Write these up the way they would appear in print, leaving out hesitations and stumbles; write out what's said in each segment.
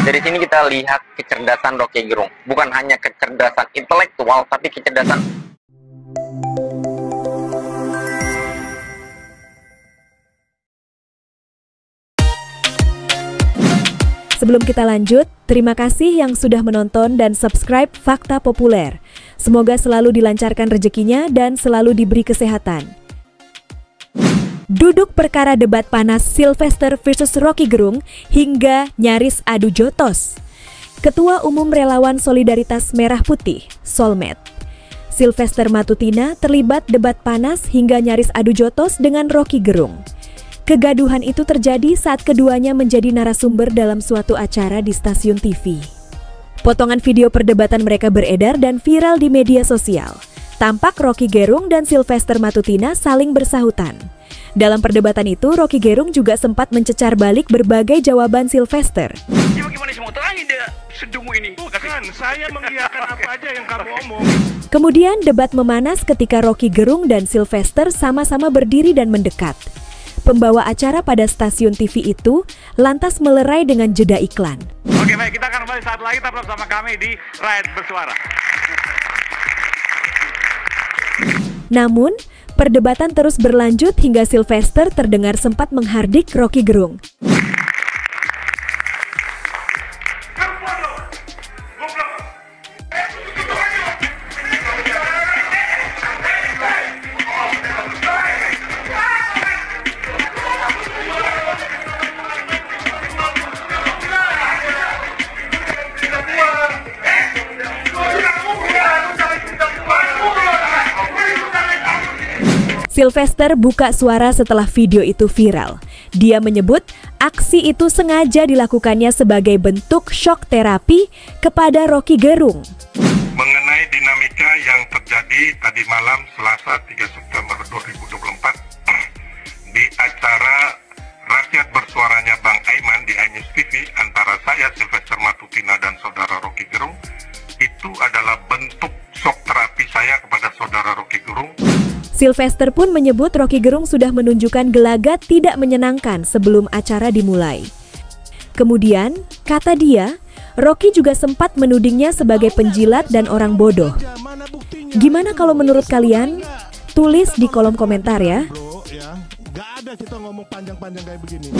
Dari sini kita lihat kecerdasan Rocky Gerung. Bukan hanya kecerdasan intelektual, tapi kecerdasan. Sebelum kita lanjut, terima kasih yang sudah menonton dan subscribe Fakta Populer. Semoga selalu dilancarkan rezekinya dan selalu diberi kesehatan. Duduk perkara debat panas Sylvester versus Rocky Gerung hingga nyaris adu jotos. Ketua Umum Relawan Solidaritas Merah Putih, Solmed, Sylvester Matutina terlibat debat panas hingga nyaris adu jotos dengan Rocky Gerung. Kegaduhan itu terjadi saat keduanya menjadi narasumber dalam suatu acara di stasiun TV. Potongan video perdebatan mereka beredar dan viral di media sosial. Tampak Rocky Gerung dan Sylvester Matutina saling bersahutan. Dalam perdebatan itu, Rocky Gerung juga sempat mencecar balik berbagai jawaban Sylvester. Gimana semua terangin dia sedungu ini? Bukan, saya mengiyakan apa aja yang kamu omong. Kemudian debat memanas ketika Rocky Gerung dan Sylvester sama-sama berdiri dan mendekat. Pembawa acara pada stasiun TV itu lantas melerai dengan jeda iklan. Oke, baik, kita akan kembali saat lagi tetap bersama kami di Rakyat Bersuara. Namun, perdebatan terus berlanjut hingga Sylvester terdengar sempat menghardik Rocky Gerung. Sylvester buka suara setelah video itu viral. Dia menyebut aksi itu sengaja dilakukannya sebagai bentuk shock terapi kepada Rocky Gerung. Mengenai dinamika yang terjadi tadi malam Selasa 3 September 2024 di acara Rakyat Bersuaranya Bang Aiman di iNews TV antara saya Sylvester Matutina dan saudara Rocky Gerung, itu adalah bentuk shock terapi saya kepada saudara Rocky Gerung. Sylvester pun menyebut Rocky Gerung sudah menunjukkan gelagat tidak menyenangkan sebelum acara dimulai. Kemudian, kata dia, Rocky juga sempat menudingnya sebagai penjilat dan orang bodoh. Gimana kalau menurut kalian? Tulis di kolom komentar ya. Gak ada kita ngomong panjang-panjang kayak begini.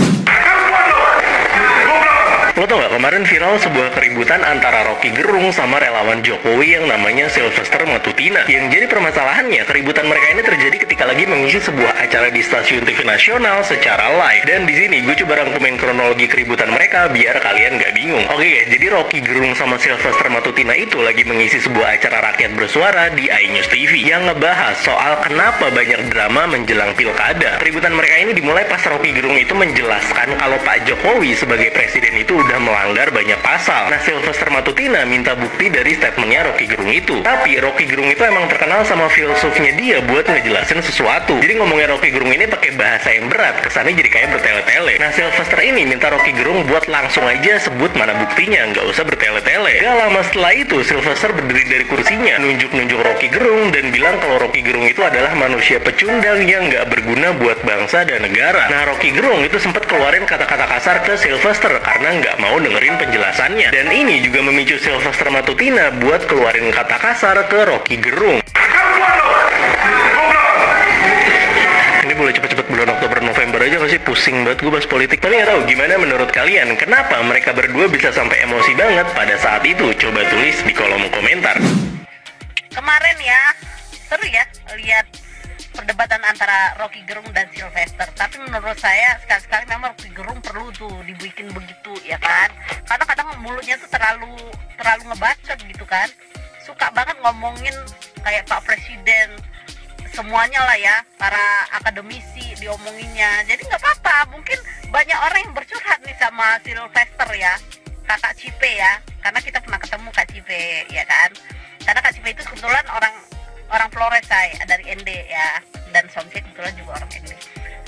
Lo tau gak, kemarin viral sebuah keributan antara Rocky Gerung sama relawan Jokowi yang namanya Sylvester Matutina. Yang jadi permasalahannya, keributan mereka ini terjadi ketika lagi mengisi sebuah acara di stasiun TV nasional secara live. Dan di sini gue coba rangkumin kronologi keributan mereka biar kalian gak bingung. Oke guys, jadi Rocky Gerung sama Sylvester Matutina itu lagi mengisi sebuah acara Rakyat Bersuara di iNews TV yang ngebahas soal kenapa banyak drama menjelang pilkada. Keributan mereka ini dimulai pas Rocky Gerung itu menjelaskan kalau Pak Jokowi sebagai presiden itu udah melanggar banyak pasal. Nah, Sylvester Matutina minta bukti dari statementnya Rocky Gerung itu. Tapi Rocky Gerung itu emang terkenal sama filsufnya dia buat ngejelasin sesuatu. Jadi ngomongnya Rocky Gerung ini pakai bahasa yang berat, kesannya jadi kayak bertele-tele. Nah, Sylvester ini minta Rocky Gerung buat langsung aja sebut mana buktinya, nggak usah bertele-tele. Gak lama setelah itu, Sylvester berdiri dari kursinya, nunjuk-nunjuk Rocky Gerung dan bilang kalau Rocky Gerung itu adalah manusia pecundang yang nggak berguna buat bangsa dan negara. Nah, Rocky Gerung itu sempat keluarin kata-kata kasar ke Sylvester karena nggak mau dengerin penjelasannya. Dan ini juga memicu Sylvester Matutina buat keluarin kata kasar ke Rocky Gerung. Ini boleh cepet-cepet bulan Oktober November aja gak sih? Pusing banget gue bahas politik. Tapi nggak tahu gimana menurut kalian, kenapa mereka berdua bisa sampai emosi banget pada saat itu? Coba tulis di kolom komentar. Kemarin ya, seru ya lihat perdebatan antara Rocky Gerung dan Sylvester. Tapi menurut saya sekali-sekali memang Rocky Gerung perlu tuh dibikin begitu ya kan. Karena kadang mulutnya tuh terlalu ngebacot gitu kan. Suka banget ngomongin kayak Pak Presiden, semuanya lah ya, para akademisi diomonginnya. Jadi nggak apa-apa, mungkin banyak orang yang bercurhat nih sama Sylvester ya, kakak Cipe ya, karena kita pernah ketemu Kak Cipe ya kan. Karena Kak Cipe itu kebetulan orang Flores saya dari ND ya, dan suami saya kebetulan juga orang ND.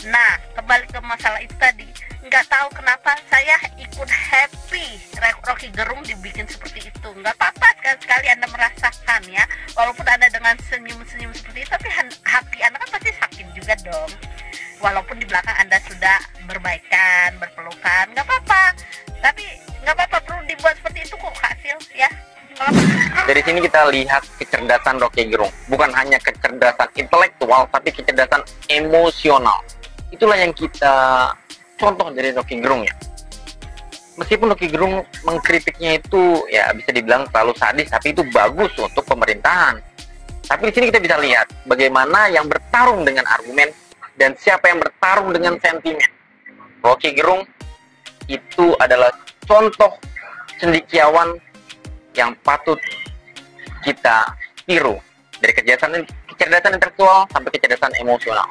Nah, kembali ke masalah itu tadi, nggak tahu kenapa saya ikut happy Rocky Gerung dibikin seperti itu. Nggak apa-apa, sekali-sekali Anda merasakan ya, walaupun Anda dengan senyum-senyum seperti itu, tapi hati Anda kan pasti sakit juga dong. walaupun di belakang Anda sudah berbaikan, berpelukan, nggak apa-apa. Tapi nggak apa-apa perlu dibuat seperti itu kok Kak Sil, ya. Dari sini kita lihat kecerdasan Rocky Gerung. Bukan hanya kecerdasan intelektual, tapi kecerdasan emosional. Itulah yang kita contoh dari Rocky Gerung ya. Meskipun Rocky Gerung mengkritiknya itu ya bisa dibilang terlalu sadis, tapi itu bagus untuk pemerintahan. Tapi di sini kita bisa lihat bagaimana yang bertarung dengan argumen dan siapa yang bertarung dengan sentimen. Rocky Gerung itu adalah contoh cendekiawan yang patut kita tiru, dari kecerdasan intelektual sampai kecerdasan emosional.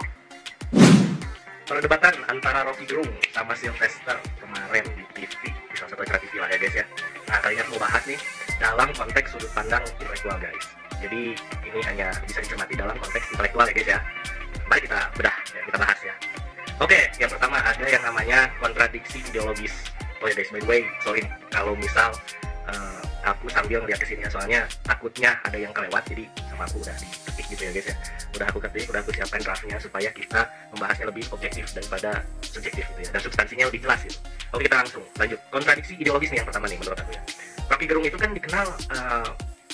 Perdebatan antara Rocky Gerung sama Sylvester kemarin di TV, di salah satu acara TV lah ya guys ya. Nah kali ini aku mau bahas nih dalam konteks sudut pandang intelektual guys. Jadi ini hanya bisa dicermati dalam konteks intelektual ya guys ya. Mari kita bedah ya, kita bahas ya. Oke, yang pertama ada yang namanya kontradiksi ideologis. Oh ya guys, by the way, sorry kalau misal aku sambil ngeliat kesini ya, soalnya takutnya ada yang kelewat, jadi sama aku udah diketik gitu ya guys ya. Udah aku ketik, udah aku siapkan draftnya supaya kita membahasnya lebih objektif daripada subjektif gitu ya, dan substansinya lebih jelas gitu. Oke, kita langsung lanjut. Kontradiksi ideologis nih yang pertama nih menurut aku ya. Rocky Gerung itu kan dikenal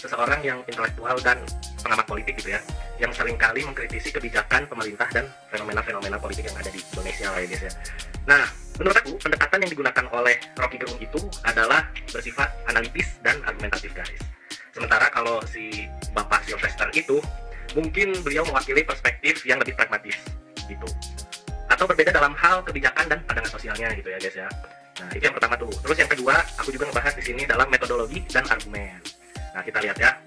seseorang yang intelektual dan pengamat politik gitu ya, yang seringkali mengkritisi kebijakan pemerintah dan fenomena-fenomena politik yang ada di Indonesia lah ya guys ya. Nah, menurut aku pendekatan yang digunakan oleh Rocky Gerung itu adalah bersifat analitis dan argumentatif guys. Sementara kalau si Bapak Sylvester itu mungkin beliau mewakili perspektif yang lebih pragmatis gitu, atau berbeda dalam hal kebijakan dan pandangan sosialnya gitu ya guys ya. Nah itu yang pertama tuh. Terus yang kedua, aku juga ngebahas di sini dalam metodologi dan argumen. Nah kita lihat ya,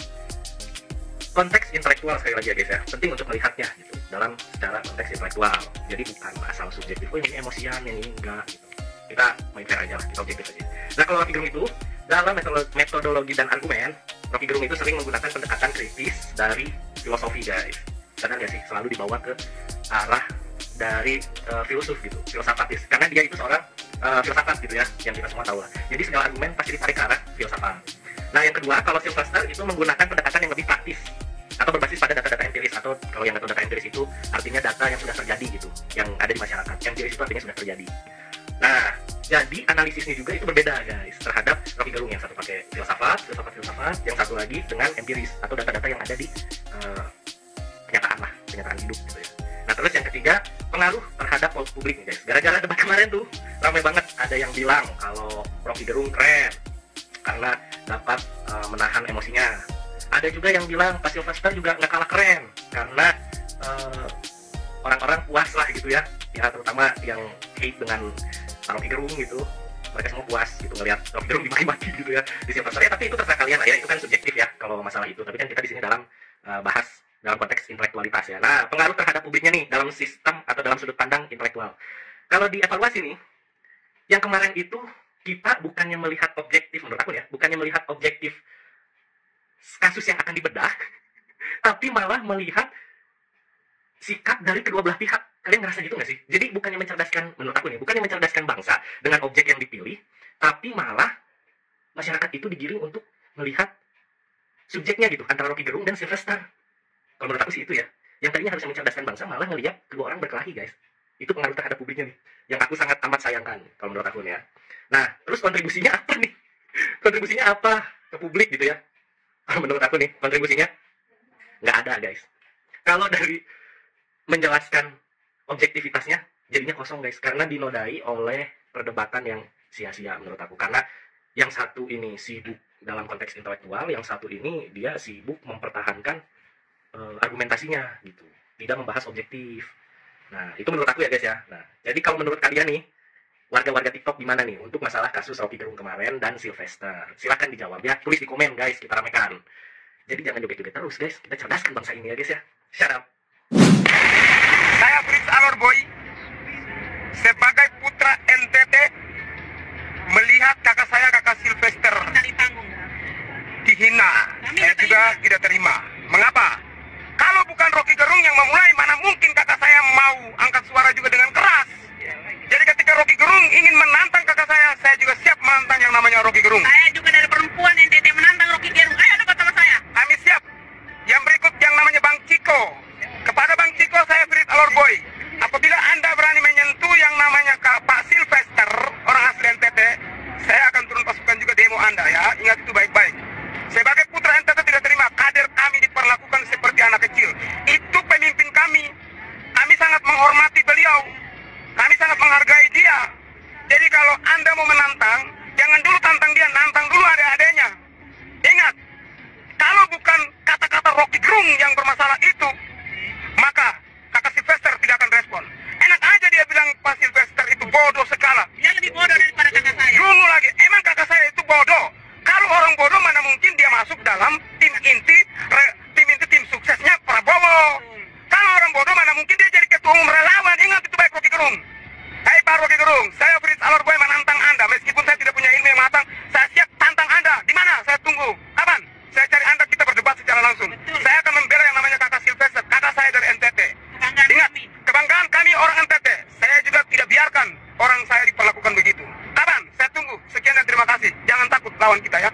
konteks intelektual sekali lagi ya guys ya, penting untuk melihatnya gitu dalam secara konteks intelektual. Jadi bukan asal subjektif, oh ini emosian, yang ini enggak gitu. Kita main fair aja lah, kita objektif aja. Nah kalau Rocky Gerung itu dalam metodologi dan argumen, Rocky Gerung itu sering menggunakan pendekatan kritis dari filosofi guys. Sadar gak sih, selalu dibawa ke arah dari filosof gitu, filsafatis. Karena dia itu seorang filsafat gitu ya, yang kita semua tahu lah. Jadi segala argumen pasti ditarik ke arah filsafat. Nah yang kedua, kalau Sylvester itu menggunakan pendekatan yang lebih praktis atau berbasis pada data-data empiris, atau kalau yang data empiris itu artinya data yang sudah terjadi gitu, yang ada di masyarakat. Empiris itu artinya sudah terjadi. Nah, jadi analisisnya juga itu berbeda guys terhadap Rocky Gerung. Yang satu pakai filsafat, yang satu lagi dengan empiris atau data-data yang ada di kenyataan lah, kenyataan hidup gitu ya. Nah terus yang ketiga, pengaruh terhadap publik nih guys. Gara-gara debat kemarin tuh ramai banget, ada yang bilang kalau Rocky Gerung keren karena dapat menahan emosinya. Ada juga yang bilang Pak Sylvester juga nggak kalah keren karena orang-orang puas lah gitu ya, ya terutama yang hate dengan Rocky Gerung gitu, mereka semua puas gitu ngelihat Rocky Gerung dimaki-maki gitu ya di Sylvester ya. Tapi itu terserah kalian lah ya, itu kan subjektif ya kalau masalah itu. Tapi kan kita di sini dalam bahas dalam konteks intelektualitas ya. Nah pengaruh terhadap publiknya nih dalam sistem atau dalam sudut pandang intelektual. Kalau dievaluasi nih, yang kemarin itu kita bukannya melihat objektif, menurut aku ya, bukannya melihat objektif kasus yang akan dibedah, tapi malah melihat sikap dari kedua belah pihak. Kalian ngerasa gitu nggak sih? Jadi bukannya mencerdaskan, menurut aku nih, bukannya mencerdaskan bangsa dengan objek yang dipilih, tapi malah masyarakat itu digiring untuk melihat subjeknya gitu, antara Rocky Gerung dan Sylvester. Kalau menurut aku sih itu ya, yang tadinya harusnya mencerdaskan bangsa malah ngelihat kedua orang berkelahi guys. Itu pengaruh terhadap publiknya nih, yang aku sangat amat sayangkan kalau menurut aku nih ya. Nah, terus kontribusinya apa nih? Kontribusinya apa ke publik gitu ya? Menurut aku nih, kontribusinya nggak ada guys. Kalau dari menjelaskan objektivitasnya, jadinya kosong guys. Karena dinodai oleh perdebatan yang sia-sia menurut aku. Karena yang satu ini sibuk dalam konteks intelektual, yang satu ini dia sibuk mempertahankan argumentasinya gitu. Tidak membahas objektif. Nah, itu menurut aku ya guys ya. Nah, jadi kalau menurut kalian nih, warga-warga TikTok gimana nih untuk masalah kasus Rocky Gerung kemarin dan Sylvester? Silakan dijawab ya, tulis di komen guys, kita ramekan. Jadi jangan joget-joget terus guys, kita cerdaskan bangsa ini ya guys ya. Shut up. Saya Fritz Alorboy sebagai putra NTT melihat kakak saya, kakak Sylvester dihina. Saya juga tidak terima. Mengapa? Kalau bukan Rocky Gerung yang memulai, mana mungkin kakak saya mau angkat suara juga dengan keras. Jadi ketika Rocky Gerung ingin menantang kakak saya juga siap menantang yang namanya Rocky Gerung. Saya juga dari perempuan NTT menantang Rocky Gerung. Ayo debat sama saya. Kami siap. Yang berikut yang namanya Bang Ciko. Kepada Bang Ciko saya Fritz Alorboy. Apabila Anda dia. Jadi kalau Anda mau menantang, jangan dulu tantang dia, nantang dulu adik-adiknya. Ingat, kalau bukan kata-kata Rocky Gerung yang bermasalah itu, maka kakak Sylvester tidak akan respon. Enak aja dia bilang Pak Sylvester itu bodoh sekala. Dia lebih bodoh daripada kakak saya. Dulu lagi, emang kakak saya itu bodoh. Kalau orang bodoh mana mungkin dia masuk dalam tim inti tim suksesnya Prabowo. Kalau orang bodoh mana mungkin dia jadi ketua umum relawan. Ingat itu baik Rocky Gerung. Hai Pak Rocky Gerung, saya Fritz Alorboy menantang Anda. Meskipun saya tidak punya ilmu yang matang, saya siap tantang Anda. Di mana? Saya tunggu. Kapan? Saya cari Anda, kita berdebat secara langsung. Betul. Saya akan membela yang namanya kakak Sylvester, kakak saya dari NTT. Kebanggaan Ingat, kami. kebanggaan kami orang NTT. Saya juga tidak biarkan orang saya diperlakukan begitu. Kapan? Saya tunggu. Sekian dan terima kasih. Jangan takut lawan kita ya.